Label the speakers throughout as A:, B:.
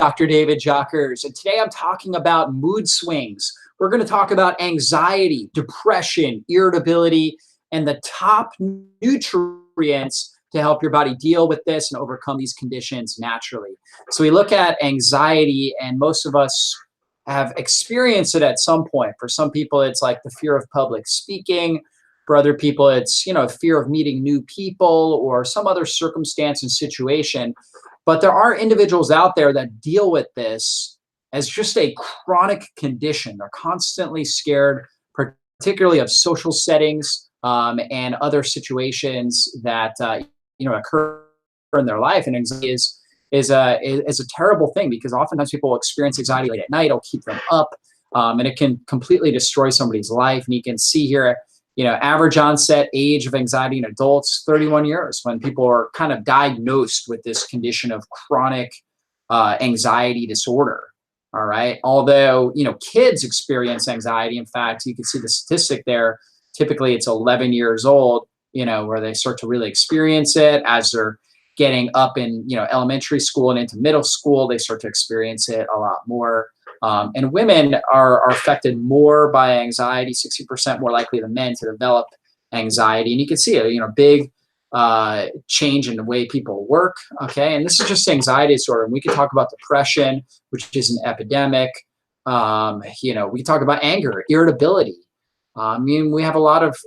A: Dr. David Jockers, and today I'm talking about mood swings. We're going to talk about anxiety, depression, irritability, and the top nutrients to help your body deal with this and overcome these conditions naturally. So we look at anxiety, and most of us have experienced it at some point. For some people, it's like the fear of public speaking. For other people, it's, fear of meeting new people or some other circumstance and situation. But there are individuals out there that deal with this as just a chronic condition. They're constantly scared, particularly of social settings and other situations that occur in their life. And anxiety is a terrible thing, because oftentimes people experience anxiety late at night. It'll keep them up, and it can completely destroy somebody's life. And you can see here, average onset age of anxiety in adults, 31 years, when people are kind of diagnosed with this condition of chronic anxiety disorder. All right. Although, kids experience anxiety. In fact, you can see the statistic there. Typically, it's 11 years old, where they start to really experience it. As they're getting up in, elementary school and into middle school, they start to experience it a lot more. And women are affected more by anxiety, 60% more likely than men to develop anxiety. And you can see a big change in the way people work. Okay. And this is just anxiety disorder. And we can talk about depression, which is an epidemic. We can talk about anger, irritability. We have a lot of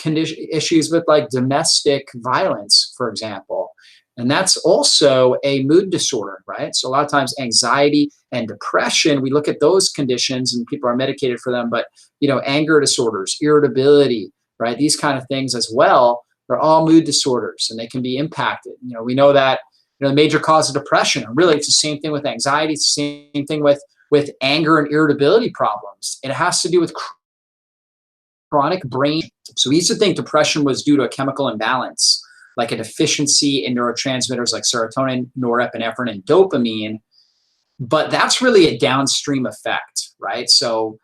A: issues with like domestic violence, for example. And that's also a mood disorder, right? So a lot of times anxiety and depression, we look at those conditions and people are medicated for them, but, anger disorders, irritability, right? These kind of things as well, they're all mood disorders and they can be impacted. We know that, the major cause of depression, and really it's the same thing with anxiety. It's the same thing with anger and irritability problems. It has to do with chronic brain. So we used to think depression was due to a chemical imbalance, like a deficiency in neurotransmitters like serotonin, norepinephrine, and dopamine. But that's really a downstream effect, right? So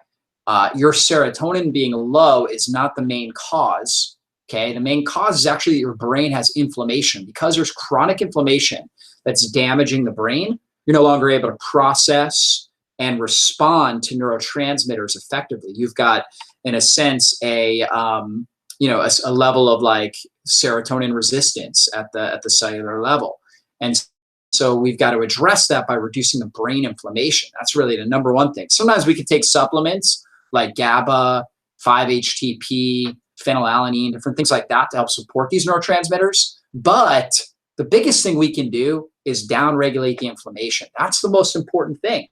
A: your serotonin being low is not the main cause, okay? The main cause is actually your brain has inflammation. Because there's chronic inflammation that's damaging the brain, you're no longer able to process and respond to neurotransmitters effectively. You've got, in a sense, a level of like serotonin resistance at the cellular level. And so we've got to address that by reducing the brain inflammation. That's really the number one thing. Sometimes we could take supplements like GABA, 5-HTP, phenylalanine, different things like that to help support these neurotransmitters. But the biggest thing we can do is downregulate the inflammation. That's the most important thing.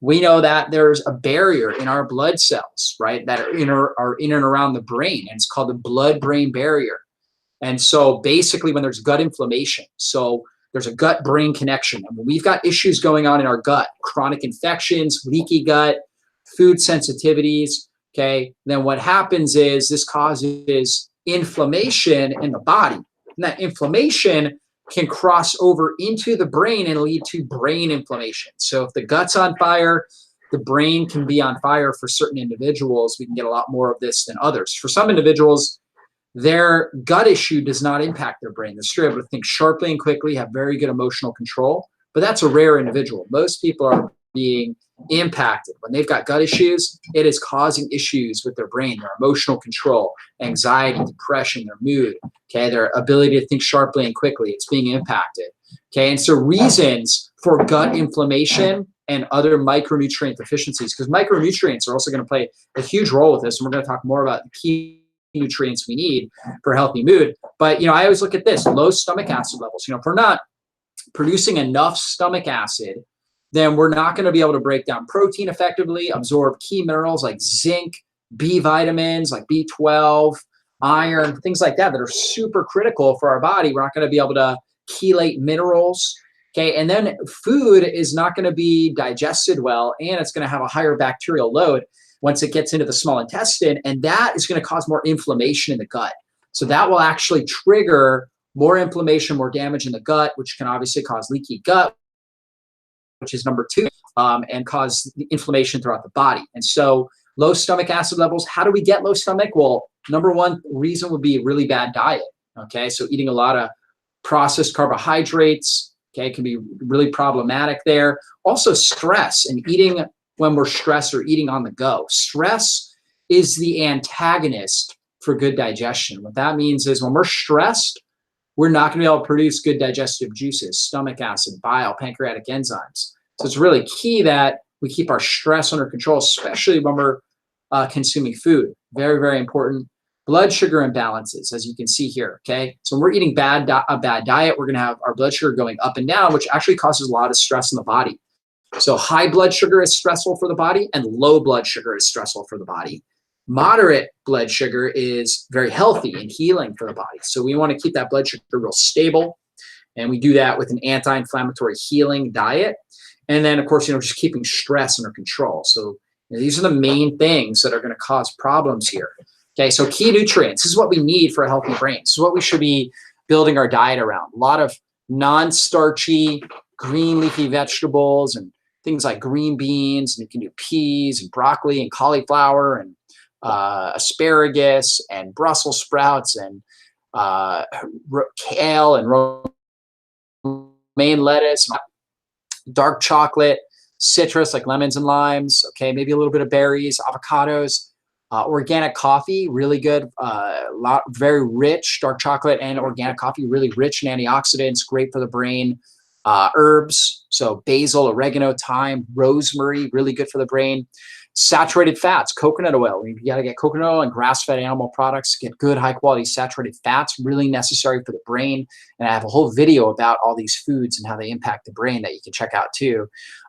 A: We know that there's a barrier in our blood cells, right, that are in and around the brain, and it's called the blood-brain barrier. And so basically when there's gut inflammation, so there's a gut-brain connection. And when we've got issues going on in our gut, chronic infections, leaky gut, food sensitivities, okay, then what happens is this causes inflammation in the body. And that inflammation can cross over into the brain and lead to brain inflammation. So if the gut's on fire, the brain can be on fire. For certain individuals, we can get a lot more of this than others. For some individuals, their gut issue does not impact their brain. They're still able to think sharply and quickly, have very good emotional control, but that's a rare individual. Most people are being impacted. When they've got gut issues, it is causing issues with their brain, their emotional control, anxiety, depression, their mood, okay, their ability to think sharply and quickly. It's being impacted, okay? And so reasons for gut inflammation and other micronutrient deficiencies, because micronutrients are also going to play a huge role with this, and we're going to talk more about the key nutrients we need for healthy mood. But, I always look at this, low stomach acid levels. If we're not producing enough stomach acid, then we're not going to be able to break down protein effectively, absorb key minerals like zinc, B vitamins like B12, iron, things like that are super critical for our body. We're not going to be able to chelate minerals, okay? And then food is not going to be digested well, and it's going to have a higher bacterial load once it gets into the small intestine, and that is going to cause more inflammation in the gut. So that will actually trigger more inflammation, more damage in the gut, which can obviously cause leaky gut, which is number 2, and cause inflammation throughout the body. And so low stomach acid levels, how do we get low stomach? Well, number one reason would be a really bad diet, okay? So eating a lot of processed carbohydrates, Okay, it can be really problematic there. Also stress and eating when we're stressed or eating on the go. Stress is the antagonist for good digestion. What that means is when we're stressed, we're not going to be able to produce good digestive juices, stomach acid, bile, pancreatic enzymes. So it's really key that we keep our stress under control, especially when we're consuming food. Very, very important. Blood sugar imbalances, as you can see here, okay? So when we're eating a bad diet, we're gonna have our blood sugar going up and down, which actually causes a lot of stress in the body. So high blood sugar is stressful for the body, and low blood sugar is stressful for the body. Moderate blood sugar is very healthy and healing for the body. So we wanna keep that blood sugar real stable, and we do that with an anti-inflammatory healing diet. And then, of course, just keeping stress under control. So these are the main things that are gonna cause problems here. Okay, so key nutrients, this is what we need for a healthy brain. This is what we should be building our diet around. A lot of non-starchy, green leafy vegetables and things like green beans, and you can do peas and broccoli and cauliflower and asparagus and Brussels sprouts and kale and romaine lettuce, dark chocolate, citrus like lemons and limes, okay, maybe a little bit of berries, avocados. Organic coffee, really good, very rich, dark chocolate and organic coffee, really rich in antioxidants, great for the brain. Herbs, so basil, oregano, thyme, rosemary, really good for the brain. Saturated fats, coconut oil. You got to get coconut oil and grass-fed animal products, get good high-quality saturated fats, really necessary for the brain. And I have a whole video about all these foods and how they impact the brain that you can check out too.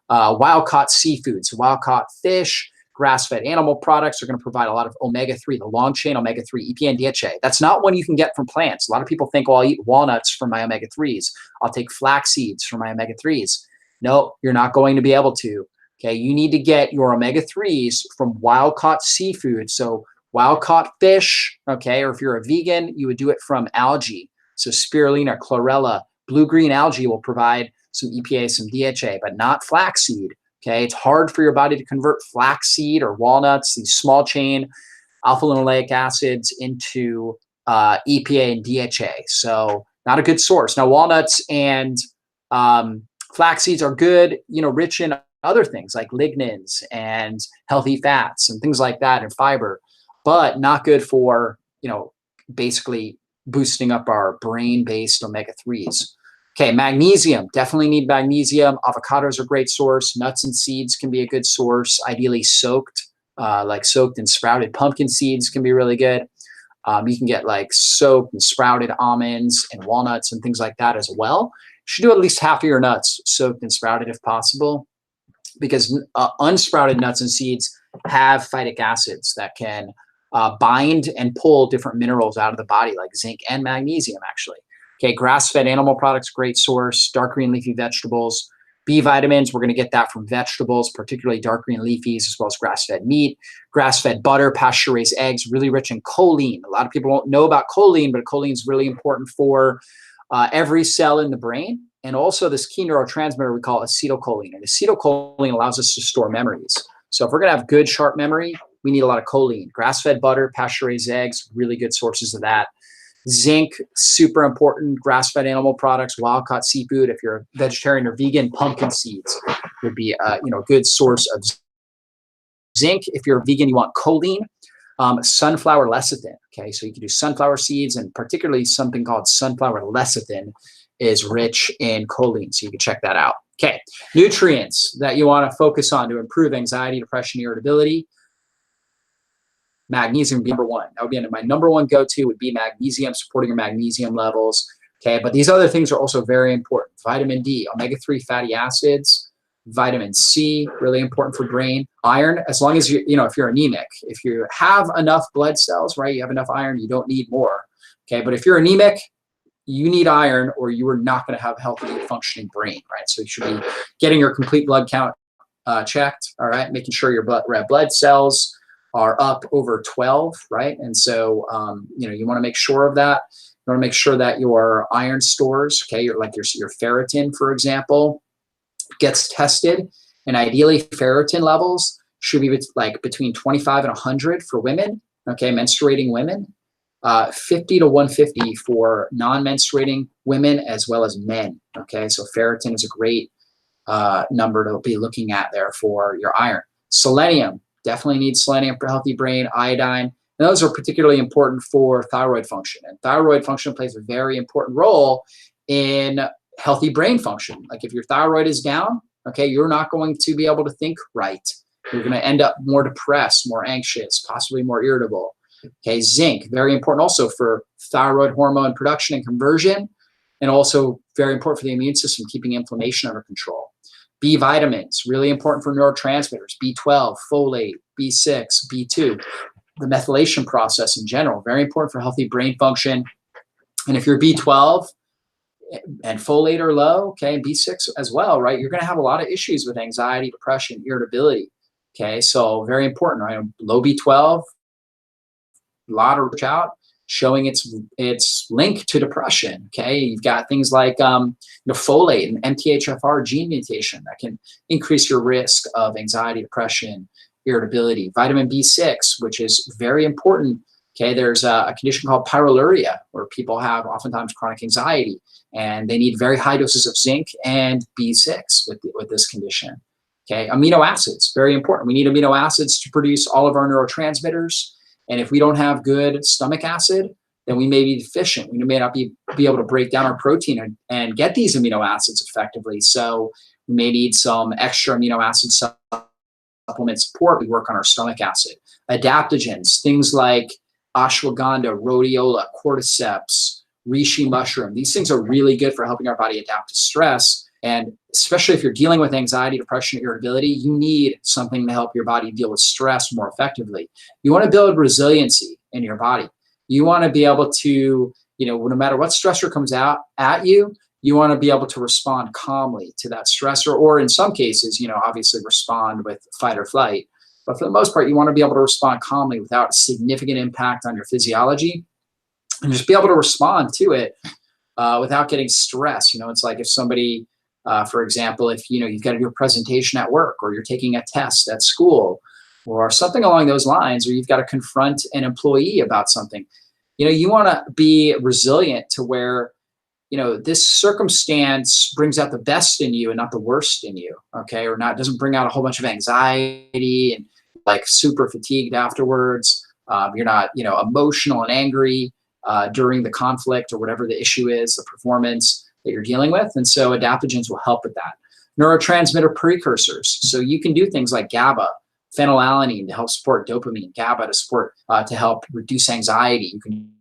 A: Wild-caught seafood, so wild-caught fish, grass-fed animal products are going to provide a lot of omega-3, the long-chain omega-3, EPA and DHA. That's not one you can get from plants. A lot of people think, well, I'll eat walnuts for my omega-3s. I'll take flax seeds for my omega-3s. No, you're not going to be able to. Okay, you need to get your omega-3s from wild-caught seafood. So wild-caught fish, okay, or if you're a vegan, you would do it from algae. So spirulina, chlorella, blue-green algae will provide some EPA, some DHA, but not flaxseed. Okay, it's hard for your body to convert flaxseed or walnuts, these small chain alpha linoleic acids, into EPA and DHA. So not a good source. Now, walnuts and flax seeds are good, rich in other things like lignans and healthy fats and things like that and fiber, but not good for, basically boosting up our brain-based omega-3s. Okay, magnesium, definitely need magnesium. Avocados are a great source. Nuts and seeds can be a good source, ideally soaked, like soaked and sprouted pumpkin seeds can be really good. You can get like soaked and sprouted almonds and walnuts and things like that as well. You should do at least half of your nuts soaked and sprouted if possible, because unsprouted nuts and seeds have phytic acids that can bind and pull different minerals out of the body, like zinc and magnesium, actually. Okay, grass-fed animal products, great source. Dark green leafy vegetables. B vitamins, we're going to get that from vegetables, particularly dark green leafies, as well as grass-fed meat. Grass-fed butter, pasture-raised eggs, really rich in choline. A lot of people don't know about choline, but choline is really important for every cell in the brain. And also this key neurotransmitter we call acetylcholine. And acetylcholine allows us to store memories. So if we're going to have good, sharp memory, we need a lot of choline. Grass-fed butter, pasture-raised eggs, really good sources of that. Zinc, super important. Grass-fed animal products, wild-caught seafood. If you're a vegetarian or vegan, pumpkin seeds would be a good source of zinc. If you're a vegan, you want choline. Sunflower lecithin. Okay, so you can do sunflower seeds, and particularly something called sunflower lecithin is rich in choline. So you can check that out. Okay, nutrients that you want to focus on to improve anxiety, depression, irritability. Magnesium would be number one. That would be my number one go-to would be magnesium, supporting your magnesium levels. Okay, but these other things are also very important. Vitamin D, omega-3 fatty acids, vitamin C, really important for brain. Iron, as long as if you're anemic, if you have enough blood cells, right, you have enough iron, you don't need more. Okay, but if you're anemic, you need iron or you are not going to have a healthy functioning brain, right? So you should be getting your complete blood count checked, all right, making sure your red blood cells are up over 12, right? And so, you want to make sure of that. You want to make sure that your iron stores, okay, your ferritin, for example, gets tested. And ideally, ferritin levels should be like between 25 and 100 for women, okay, menstruating women. 50 to 150 for non-menstruating women as well as men. Okay, so ferritin is a great number to be looking at there for your iron. Selenium, definitely need selenium for healthy brain. Iodine, and those are particularly important for thyroid function. And thyroid function plays a very important role in healthy brain function. Like if your thyroid is down, okay, you're not going to be able to think right. You're going to end up more depressed, more anxious, possibly more irritable. Okay, zinc, very important also for thyroid hormone production and conversion, and also very important for the immune system, keeping inflammation under control. B vitamins, really important for neurotransmitters, B12, folate, B6, B2, the methylation process in general, very important for healthy brain function. And if your B12 and folate are low, okay, and B6 as well, right, you're going to have a lot of issues with anxiety, depression, irritability. Okay, so very important, right? Low B12, a lot of research out showing its link to depression. Okay, you've got things like folate and MTHFR gene mutation that can increase your risk of anxiety, depression, irritability. Vitamin B6, which is very important. Okay, there's a condition called pyroluria where people have oftentimes chronic anxiety, and they need very high doses of zinc and B6 with this condition. Okay, amino acids, very important. We need amino acids to produce all of our neurotransmitters. And if we don't have good stomach acid, then we may be deficient. We may not be able to break down our protein and get these amino acids effectively. So we may need some extra amino acid supplement support. We work on our stomach acid. Adaptogens, things like ashwagandha, rhodiola, cordyceps, reishi mushroom. These things are really good for helping our body adapt to stress. And especially if you're dealing with anxiety, depression, irritability, you need something to help your body deal with stress more effectively. You want to build resiliency in your body. You want to be able to, no matter what stressor comes out at you, you want to be able to respond calmly to that stressor, or in some cases, obviously respond with fight or flight. But for the most part, you want to be able to respond calmly without significant impact on your physiology, and just be able to respond to it without getting stressed. It's like if somebody, for example, if you've got to do a presentation at work, or you're taking a test at school, or something along those lines, or you've got to confront an employee about something, you want to be resilient to where, this circumstance brings out the best in you and not the worst in you, okay, or doesn't bring out a whole bunch of anxiety and like super fatigued afterwards. You're not, emotional and angry during the conflict or whatever the issue is, the performance that you're dealing with. And so adaptogens will help with that. Neurotransmitter precursors. So you can do things like GABA, phenylalanine to help support dopamine, GABA to support, to help reduce anxiety. You can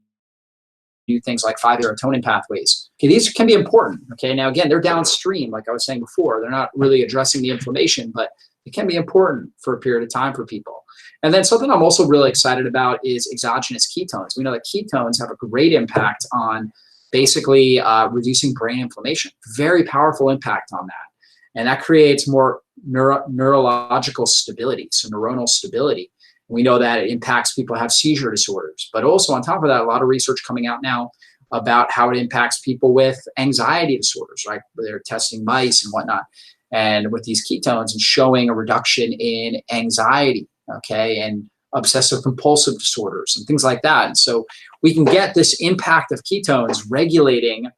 A: do things like 5-serotonin pathways. Okay, these can be important. Okay, now again, they're downstream, like I was saying before. They're not really addressing the inflammation, but it can be important for a period of time for people. And then something I'm also really excited about is exogenous ketones. We know that ketones have a great impact on basically reducing brain inflammation. Very powerful impact on that. And that creates more neurological stability, so neuronal stability. We know that it impacts people who have seizure disorders. But also on top of that, a lot of research coming out now about how it impacts people with anxiety disorders, right? Where they're testing mice and whatnot, and with these ketones and showing a reduction in anxiety, okay, and obsessive compulsive disorders and things like that. And so we can get this impact of ketones regulating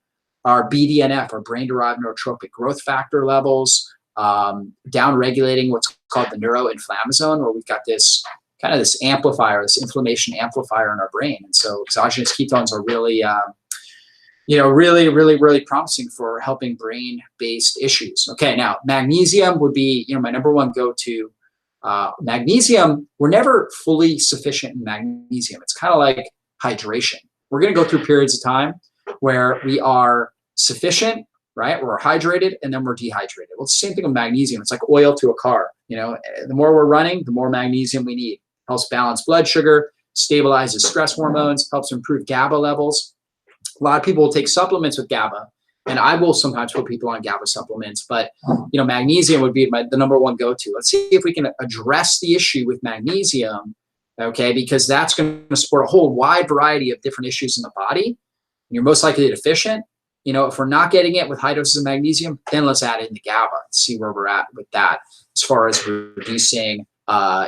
A: our BDNF, our brain-derived neurotrophic growth factor levels, down-regulating what's called the neuroinflammasome, where we've got this kind of this amplifier, this inflammation amplifier in our brain. And so exogenous ketones are really, really promising for helping brain-based issues. Okay, now magnesium would be, my number one go-to. Magnesium, we're never fully sufficient in magnesium. It's kind of like hydration. We're going to go through periods of time where we are sufficient, right? We're hydrated, and then we're dehydrated. Well, it's the same thing with magnesium. It's like oil to a car. The more we're running, the more magnesium we need. Helps balance blood sugar, stabilizes stress hormones, helps improve GABA levels. A lot of people will take supplements with GABA, and I will sometimes put people on GABA supplements, but magnesium would be the number one go-to. Let's see if we can address the issue with magnesium, okay, because that's going to support a whole wide variety of different issues in the body. And you're most likely deficient. If we're not getting it with high doses of magnesium, then let's add in the GABA and see where we're at with that as far as reducing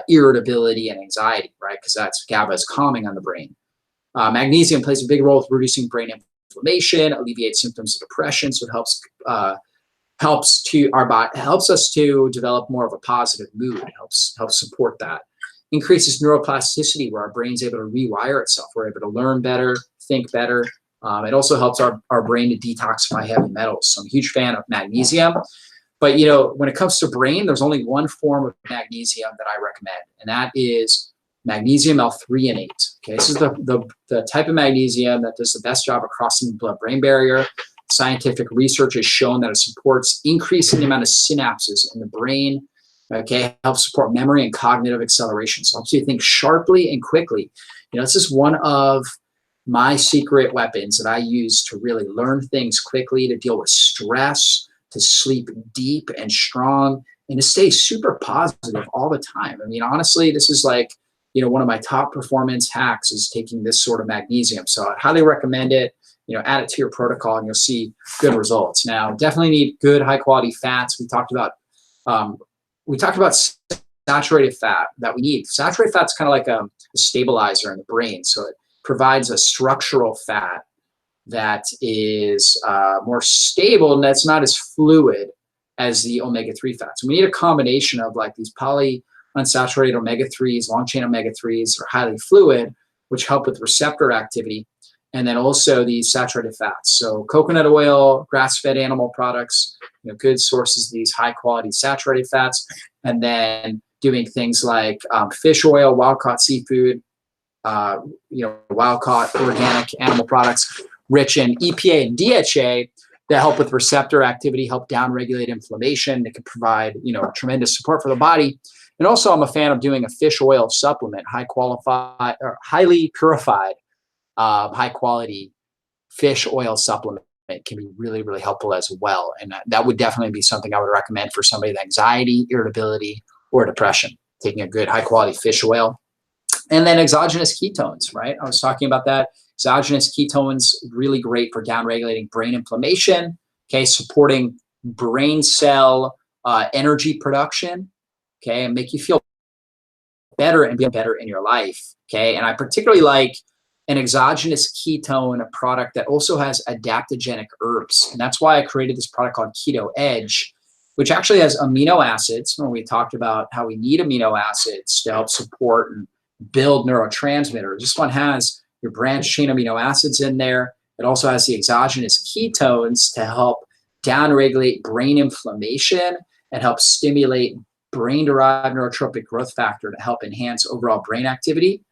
A: irritability and anxiety, right? Because GABA is calming on the brain. Magnesium plays a big role with reducing brain inflammation, alleviates symptoms of depression, so it helps us to develop more of a positive mood. It helps support that. Increases neuroplasticity, where our brain's able to rewire itself. We're able to learn better, think better. It also helps our brain to detoxify heavy metals. So I'm a huge fan of magnesium. But when it comes to brain, there's only one form of magnesium that I recommend, and that is magnesium L-threonate. Okay, this is the type of magnesium that does the best job of crossing the blood-brain barrier. Scientific research has shown that it supports increasing the amount of synapses in the brain. Okay, helps support memory and cognitive acceleration. So helps you think sharply and quickly. This is one of my secret weapons that I use to really learn things quickly, to deal with stress, to sleep deep and strong, and to stay super positive all the time. I mean, honestly, this is like, one of my top performance hacks is taking this sort of magnesium. So I'd highly recommend it. Add it to your protocol and you'll see good results. Now, definitely need good high quality fats. We talked about saturated fat that we need. Saturated fat's kind of like a stabilizer in the brain. So it provides a structural fat that is more stable and that's not as fluid as the omega-3 fats. So we need a combination of like these polyunsaturated omega-3s, long-chain omega-3s are highly fluid, which help with receptor activity, and then also these saturated fats. So coconut oil, grass-fed animal products, good sources of these high-quality saturated fats, and then doing things like fish oil, wild-caught seafood, wild-caught organic animal products, rich in EPA and DHA that help with receptor activity, help downregulate inflammation. They can provide, tremendous support for the body. And also I'm a fan of doing a fish oil supplement, highly purified, high quality fish oil supplement. It can be really, really helpful as well. And that would definitely be something I would recommend for somebody with anxiety, irritability, or depression, taking a good high quality fish oil. And then exogenous ketones, right? I was talking about that. Exogenous ketones, really great for downregulating brain inflammation, okay, supporting brain cell energy production, okay, and make you feel better and be better in your life, okay? And I particularly like an exogenous ketone product that also has adaptogenic herbs. And that's why I created this product called Keto Edge, which actually has amino acids. When we talked about how we need amino acids to help support and build neurotransmitters, this one has your branched chain amino acids in there. It also has the exogenous ketones to help downregulate brain inflammation and help stimulate brain-derived neurotropic growth factor to help enhance overall brain activity.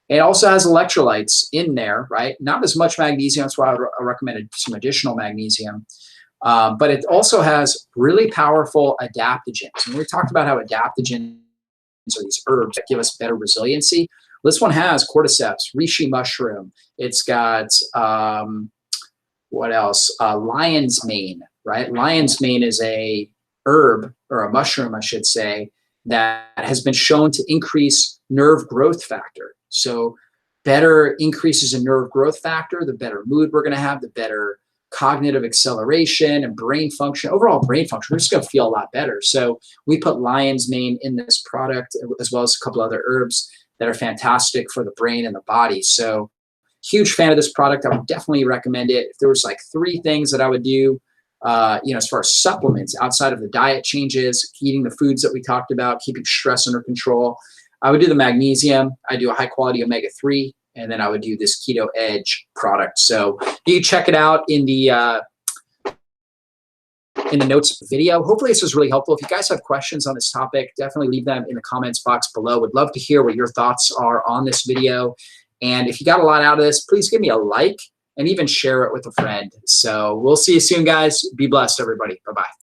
A: It also has electrolytes in there, right? Not as much magnesium, that's why I recommended some additional magnesium. But it also has really powerful adaptogens. And we talked about how adaptogens are these herbs that give us better resiliency. This one has cordyceps, reishi mushroom. It's got, what else? Lion's mane, right? Lion's mane is a herb, or a mushroom, I should say, that has been shown to increase nerve growth factor. So better increases in nerve growth factor, the better mood we're going to have, the better cognitive acceleration and brain function, overall brain function. We're just going to feel a lot better. So we put lion's mane in this product, as well as a couple other herbs that are fantastic for the brain and the body. So huge fan of this product. I would definitely recommend it. If there was like 3 things that I would do, as far as supplements outside of the diet changes, eating the foods that we talked about, keeping stress under control, I would do the magnesium. I do a high quality omega-3, and then I would do this Keto Edge product. So you can check it out in the notes of the video. Hopefully this was really helpful. If you guys have questions on this topic, definitely leave them in the comments box below. Would love to hear what your thoughts are on this video. And if you got a lot out of this, please give me a like and even share it with a friend. So we'll see you soon, guys. Be blessed, everybody. Bye-bye.